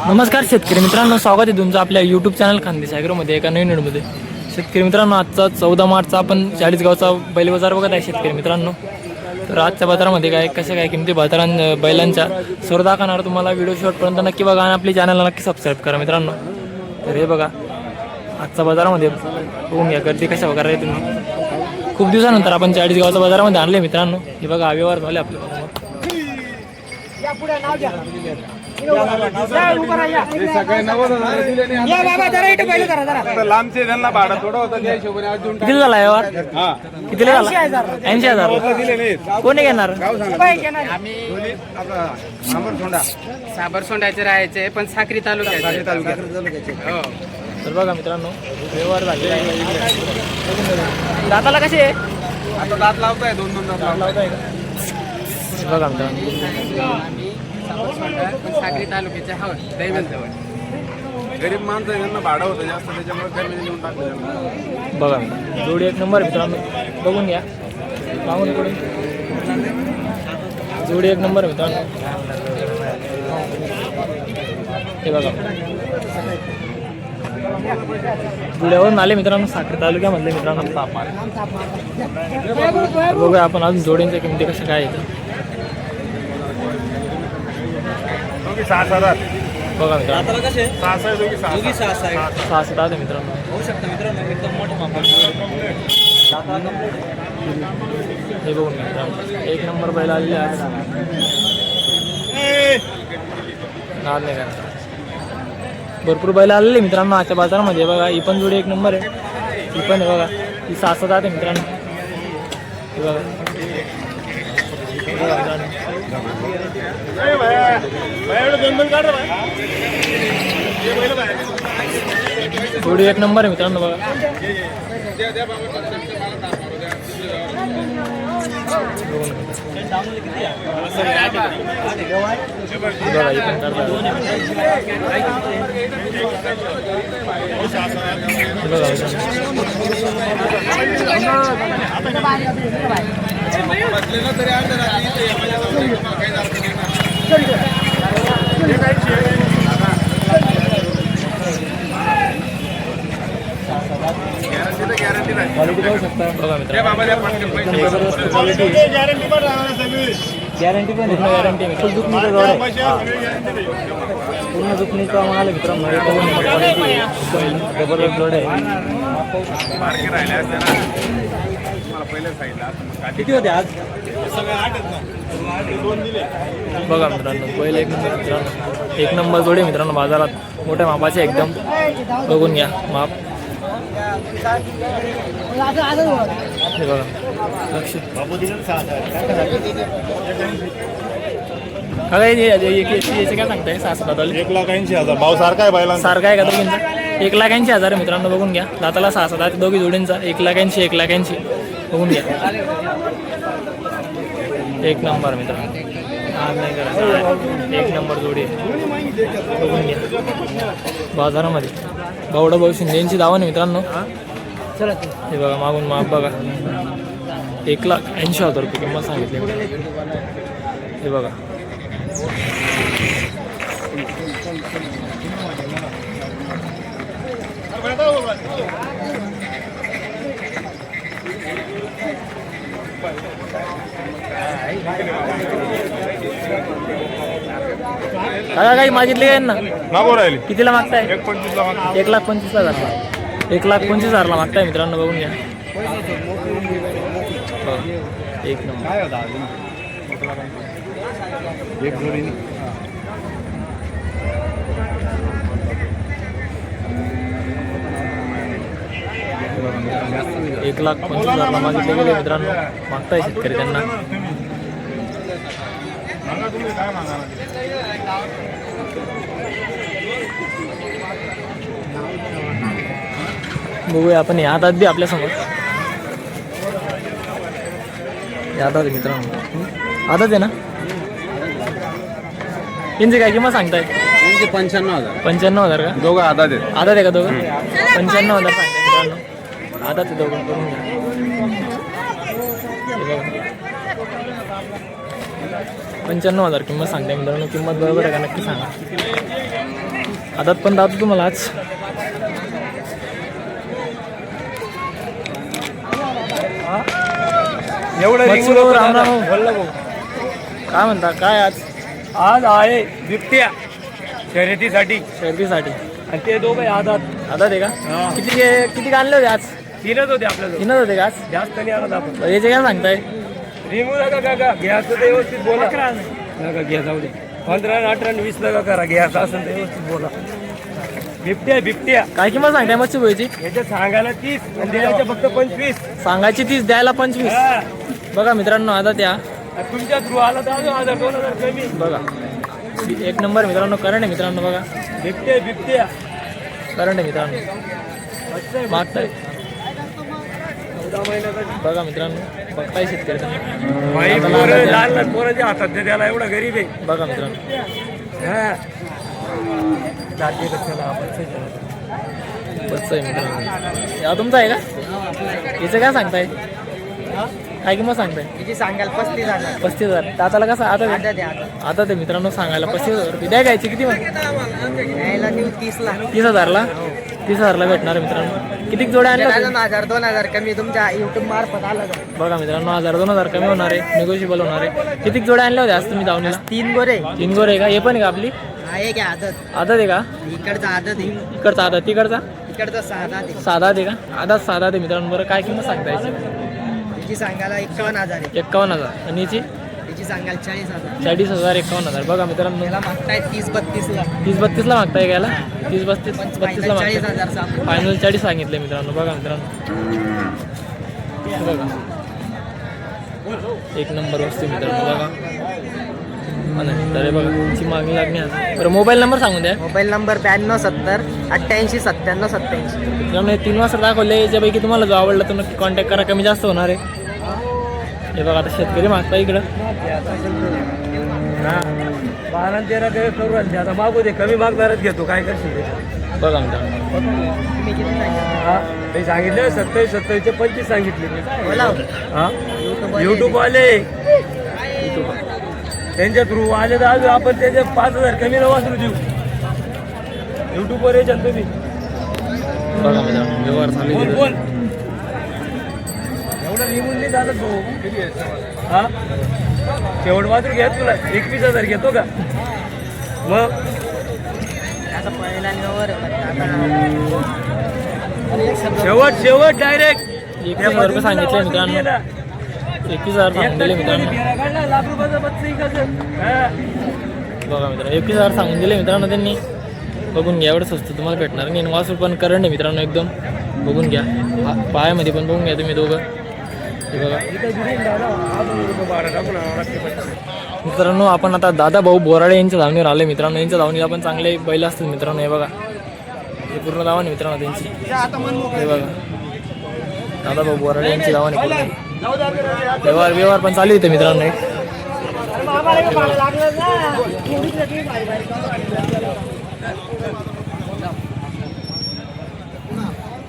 नमस्कार शेतकरी मित्रांनो, स्वागत आहे तुमचं आपल्या यूट्यूब चॅनल खानदेश ॲग्रोमध्ये एका नवीन व्हिडिओमध्ये. शेतकरी मित्रांनो, आजचा 14 मार्चचा आपण चाळीसगावचा बैल बाजार बघत आहे. शेतकरी मित्रांनो, तर आजच्या बाजारामध्ये कशा किमती बैलांच्या सर्व दाखवणार तुम्हाला. व्हिडिओ शेवटपर्यंत नक्की बघा आणि आपल्या चॅनलला नक्की सबस्क्राईब करा मित्रांनो. तर हे बघा आजच्या बाजारामध्ये बघून घ्या गर्दी कशा वगैरे तुम्ही. खूप दिवसानंतर आपण चाळीसगावच्या बाजारामध्ये आणले मित्रांनो. हे बघा व्यवहार झाले आपल्याला. किती झाला व्यवहार? किती झाला? 80,000. कोणी घेणार? साबरसोंडाचे राहायचे पण साक्री तालुक्याचे. तर बघा मित्रांनो व्यवहार झालेला आहे. दाताला कसे आहे? आता दात लावताय, दोन दात लावताय. बघा मित्रांनो साबरसोंडा पण साक्री तालुक्याचे हवं दैवत जवळ. गरीब माणसं यांना भाडं होतं जास्त, त्याच्यामुळे कमी देऊन टाकलं. बघा जोडी एक नंबर मित्रांनो, बघून घ्या. मागून इकडे जोडी एक नंबर मित्रांनो. हे बघा जुड्यावरून आले मित्रांनो, साखर तालुक्यामधले मित्रांनो. बघूया आपण अजून जोडींच्या किमती कशा काय येतं. बघा मित्रांनो 6 आहे मित्रांनो. होऊ शकतं मित्रांनो, एकदम मोठे मापा. हे बघून मित्रांनो एक नंबर बैल आलेले आहे. नाद नाही करणार. भरपूर बैल आलेले मित्रांनो आजच्या बाजारामध्ये. बघा ही पण जोडी एक नंबर आहे. ही पण आहे बघा, ही 6 आहे मित्रांनो. हे बघा जोडी एक नंबर आहे मित्रांनो. बघा गॅरंटी पण गॅरंटी पूर्ण दुखणीचा माल मित्रांनो. जबरदस्त जोड आहे. किती होते आज? बघा मित्रांनो बैल एक नंबर मित्रांनो. एक नंबर जोडे मित्रांनो बाजारात मोठ्या मापाचे एकदम. बघून घ्या माप. हे बघा लक्ष याचे काय सांगताय? 1,80,000 भाव सारखा आहे बैलांचा. सारखा आहे का दोघींचा? 1,80,000 मित्रांनो. बघून घ्या दाताला 6 दोघी जोडींचा 1,80,000 बघून घ्या. एक नंबर मित्रांनो. आज नाही करा, एक नंबर जोडी बघून घ्या बाजारामध्ये. बावडा भाऊ शिंदे यांची दावा नाही मित्रांनो. हे बघा मागून माप बघा. 1,80,000 रुपये किंमत सांगितली. हे बघा काही मागितले काय ना? कितीला मागताय? 1,25,000. 1,25,000 मागताय मित्रांनो. बघून घ्या एक नंबर. एक जोडी 1,25,000 मागितले गेले मित्रांनो. मागताय शेतकरी त्यांना. बघूया आपण यादात बी आपल्या समोर. यादात मित्रांनो आताच आहे ना. यांची काय किंमत सांगताय? 95,000 का? दोघं आधा देत. आदात आहे का दोघं? 95,000 सांगताय मित्रांनो. आदात आहे दोघं. करून घ्या. हे बघा 95,000 किंमत सांगते मित्रांनो. किंमत बरोबर आहे का नक्की सांगा. आदात पण दाखवतो तुम्हाला आज. एवढं मच्छी भाऊ, राम राम भाऊ. बोललं भाऊ. काय म्हणता काय आज आज आहे बिबट्या शर्यतीसाठी शर्यतीसाठी आणि ते दोघं आदात आदात आहे का? हा. किती आणले होते आज? तीनच होते आपल्याला. तीनच होते का आज? जास्त नाही आणत आपण. याचे काय सांगताय? रिंगू नका काका घ्यायचं तर व्यवस्थित बोला. नका घ्या जाऊ दे. 15, 18, 20 नका करा. घ्यायचं असेल तर व्यवस्थित बोला. बिबट्या बिबट्या काय किंमत सांगताय मच्छी भाऊची? याच्या सांगायला 30 आणि द्यायचे फक्त 25. सांगायची 30 द्यायला 25. हा. बघा मित्रांनो आदात या. आणि तुमच्या थ्रू आला तर अजून 1000-2000 कमी. बघा एक नंबर मित्रांनो. करंट आहे मित्रांनो. बघा बिबट्या बिबट्या करंट आहे मित्रांनो. मागताय 14 महिन्याचा. बघा मित्रांनो. बघताय शेतकरी तुम्ही. बाई पोरं लहान लहान पोरांच्या हातात दे त्याला. एवढा गरीब आहे. बघा मित्रांनो. हा. जाते कशाला आपण बच्चा आहे मित्रांनो. या तुमचा आहे का? याचं काय सांगताय? काय किंमत सांगताय? किती सांगाल 35,000. 35,000. दाताला कसं आता आता द्या आता. आता ते मित्रांनो सांगायला 35,000 रुपये द्या. घ्यायची किती मग? यायला देऊ 30ला. 30,000ला. 30,000ला भेटणार आहे मित्रांनो. किती जोड्या आणल्या होत्या? अजून 1000-2000 कमी तुमच्या युट्यूब मार्फत आलं का? बघा मित्रांनो 1000-2000 कमी होणार आहे. निगोशिएबल होणार आहे. किती जोड्या आणल्या होत्या आज तुम्ही दावणीला? 3 गोरे. 3 गोर आहे का? हे पण आहे का आपली? हा एक आहे आदत. आदत आहे का? इकडचा आदत आहे. इकडचा आदत तिकडचा इकडचा 6 दात आहे. साधा आहे का? आदात साधा आहे मित्रांनो. बरं काय किंमत सांगता याची? तिची सांगायला 51,000 आहे. 51,000. आणि याची तिची सांगाल 40,000. 40,000 51,000. बघा मित्रांनो त्याला मागताय 30-32ला. 30-32ला मागताय घ्यायला. 30-32ला मागताय. 40,000. फायनल 40 सांगितले मित्रांनो. बघा मित्रांनो. बघा एक नंबर वस्तू मित्रांनो. बघा तर बघा तुमची मागणी लागणे. बरं मोबाईल नंबर सांगून द्या. Mobile number 9270-88-97-87. मित्रांनो हे 3 वाजता दाखवले. याच्यापैकी तुम्हाला जो आवडला तो नक्की कॉन्टॅक्ट करा. कमी जास्त होणार आहे. हे बघा आता शेतकरी मागता इकडं. हा 12-13 काही करू राहिले. आता मागू दे. कमी मागणारच घेतो. काय करशील ते. बघा मित्रांनो. तुम्ही किती सांगितलं? हा ते सांगितलं 27-27चे 25 सांगितले. बोला. हा YouTube युट्यूब आले. त्यांच्या थ्रू आले तर अजून आपण त्याचे 5,000 कमी न वासरू देऊ. युट्यूबवर यायच्यात तुम्ही. बघा मित्रांनो व्यवहार चालू आहे. बोल एवढं निघून नाही झालं भाऊ. हा शेवट वासरू घ्या तुला 21,000 घेतो का मग? आता पहिला निवर शेवट डायरेक्ट 21,000 रुपये सांगितले मित्रांनो. 21,000 सांगून दिले मित्रांनो. लाख रुपयाचं बच्चं इकायचं. बघा मित्रांनो 21,000 सांगून दिले मित्रांनो त्यांनी. बघून घ्या एवढं स्वस्त तुम्हाला भेटणार नाही. वासरू पण करंट आहे मित्रांनो एकदम. बघून घ्या. पायामध्ये पण बघून घ्या तुम्ही दोघं. हे बघा मित्रांनो आपण आता दादा भाऊ बोराडे यांच्या धावणीवर आले मित्रांनो. यांच्या धावणीला पण चांगले बैल असतील मित्रांनो. हे बघा हे पूर्ण धावण आहे मित्रांनो त्यांची. हे बघा दादा भाऊ बोराडे यांची धावण आहे पूर्ण. व्यवहार पण चालू होते मित्रांनो.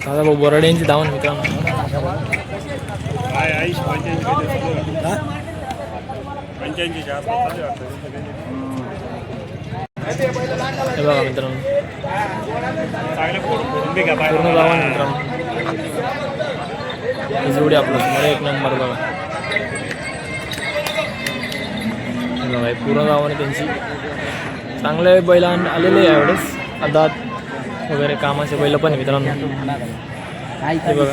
दादा भाऊ बोराडे यांची धावण मित्रांनो. हे बघा मित्रांनो पूर्ण धावण आहे मित्रांनो. ही जोडी आपलं समोर एक नंबर. बघा बघा पूर्ण धावण आहे त्यांची. चांगले बैल आलेले यावेळेस. आदात वगैरे कामाचे बैल पण मित्रांनो. हे बघा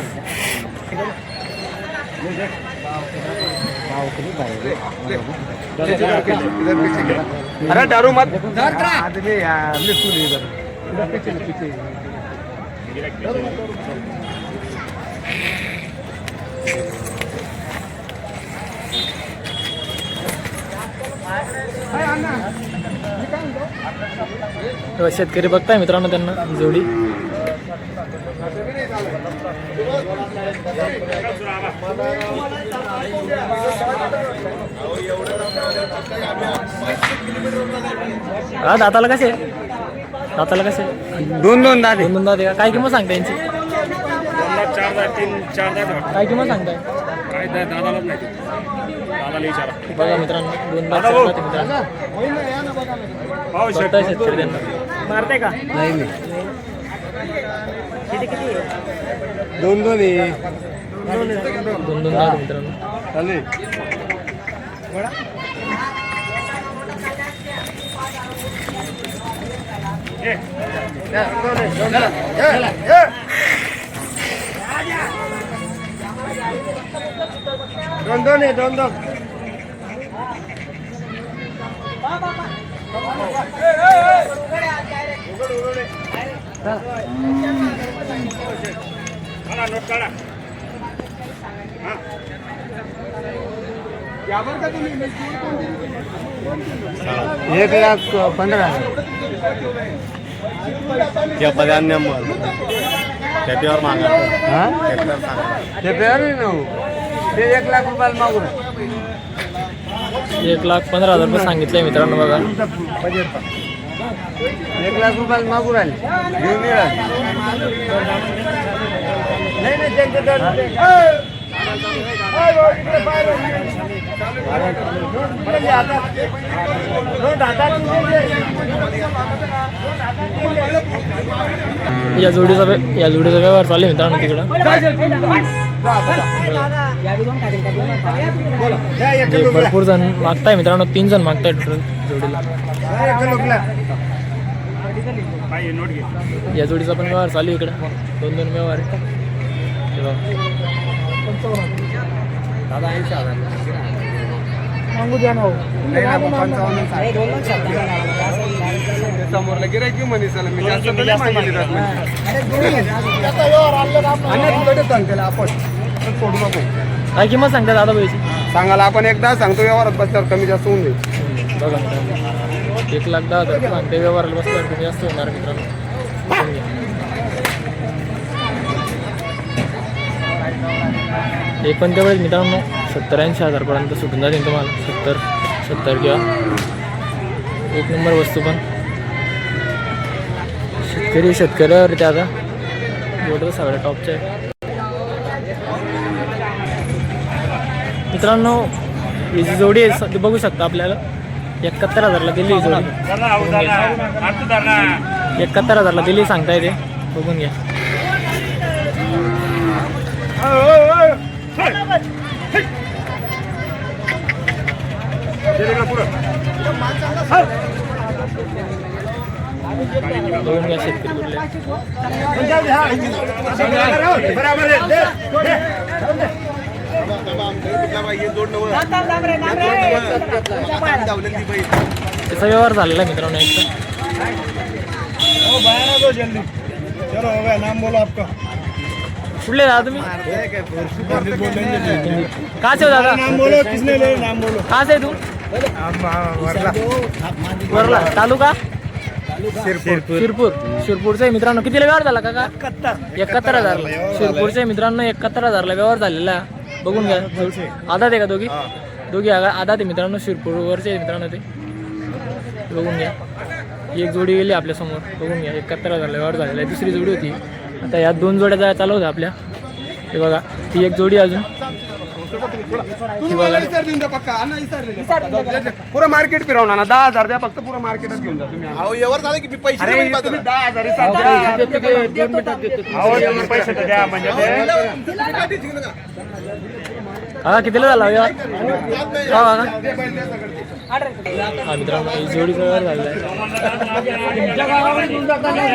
अरे दारू मत शेतकरी बघताय मित्रांनो त्यांना ही जोडी. हा दाताला कसे? दाताला कसे? 2-2 दादे. 2 दाते का? काय किंमत सांगता यांची? 4-3-4 काय किंमत सांगताय? काय दादालाच नाही. आले विचारा. बघा मित्रांनो 2 दात मित्रांनो स्वतः शेतकरी त्यांना मारते का नाही मी किती किती दोन दोन आहे 2 दात मित्रांनो. चालेल दोन दोन आहे दोन दोन एक लाख 15 त्या पदांनी त्याच्यावर मागा हा त्याच्यावर सांगा. ते पेअर ते 1 लाख रुपयाला मागून 1,15,000 रुपये सांगितले मित्रांनो. बघा 1 लाख रुपयाला मागून राहिले घेऊन मिळाले नाही नाही त्यांचं या जोडीचा व्यवहार चालू आहे मित्रांनो तिकडं. म्हणजे भरपूर जण मागताय मित्रांनो. 3 जण मागताय टोटल जोडीला. या जोडीचा पण व्यवहार चालू आहे इकडं. 2 व्यवहार आहे. हे बघा. समोरला गिरायकी म्हणे चला मी जास्त नाही मागितली आपण सोडू नको काय किंमत सांगता दादा पैसे सांगायला आपण एकदा सांगतो व्यवहारात बसल्यावर कमी जास्त होऊन जाईल. बघा मित्रांनो 1,10,000 सांगते व्यवहाराला बसल्यावर कमी जास्त होणार मित्रांनो. हे पण तेवढेच मित्रांनो 70-80 पर्यंत सुटून जातील तुम्हाला. 70 किंवा 1 नंबर वस्तू पण शेतकऱ्यावर त्या आता एवढं सगळ्या टॉपचे आहे मित्रांनो. ही जी जोडी आहे बघू शकता आपल्याला 71,000ला दिली. ही जोडी 71,000ला दिली सांगता येते. बघून घ्या. बघून घ्या शेतकरी कुठले. त्याचा व्यवहार झालेला आहे मित्रांनो एकदा. कुठले दादा तुम्ही का से हो दादा का से तू वरला तालुका शिरपूरचा मित्रांनो. कितीला व्यवहार झाला का 71,000ला. शिरपूरच्या मित्रांनो 71,000ला व्यवहार झालेला. बघून घ्या. आधात आहे का दोघी आधात आहे मित्रांनो. शिरपूरवरचे मित्रांनो ते बघून घ्या. एक जोडी गेली आपल्या समोर. बघून घ्या 71,000ला व्यवहार झालेला आहे. दुसरी जोडी होती. आता या 2 जोड्या जायला चालू होत्या आपल्या. हे बघा ती एक जोडी अजून. पुरं मार्केट फिरवणार ना 10,000 द्या फक्त. पुरं मार्केटच घेऊन जा तुम्ही. झालं की मी पैसे 10,000 पैसे द्या म्हणजे हा कितीला झाला व्यवहार हा मित्रांनो. ही जोडीचा व्यवहार झालेला आहे.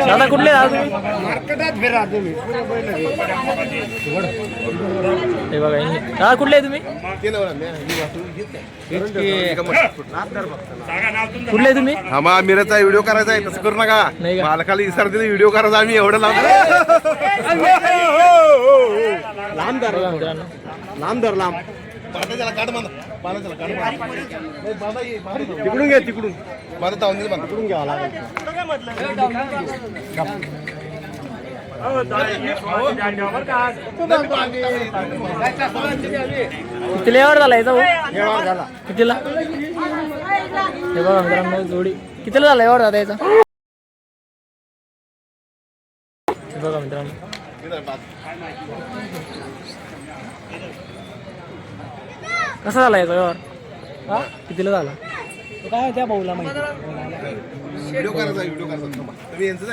दादा कुठले मार्केटात फिरा तुम्ही. हे बघा दादा कुठले आहे तुम्ही कुठले तुम्ही हा मग मिरचा व्हिडिओ करायचा आहे तसं करू नका. नाही का? मालकाला इसार दिले व्हिडिओ करायचा आम्ही एवढं लांब बघा मित्रांनो. लांब धर लांब तिकडून घ्या तिकडून माझं तावून दिलं तिकडून घ्यावं लागेल. कितीला व्यवहार झाला याचा व्यवहार झाला. कितीला हे बघा मित्रांनो जोडी कितीला झाला व्यवहार दादा याचा. हे बघा मित्रांनो कसा झाला याचा व्यवहार हा कितीला झाला काय त्या भाऊला माहिती व्हिडिओ करायचा व्हिडिओ करायचा तुम्ही यांचं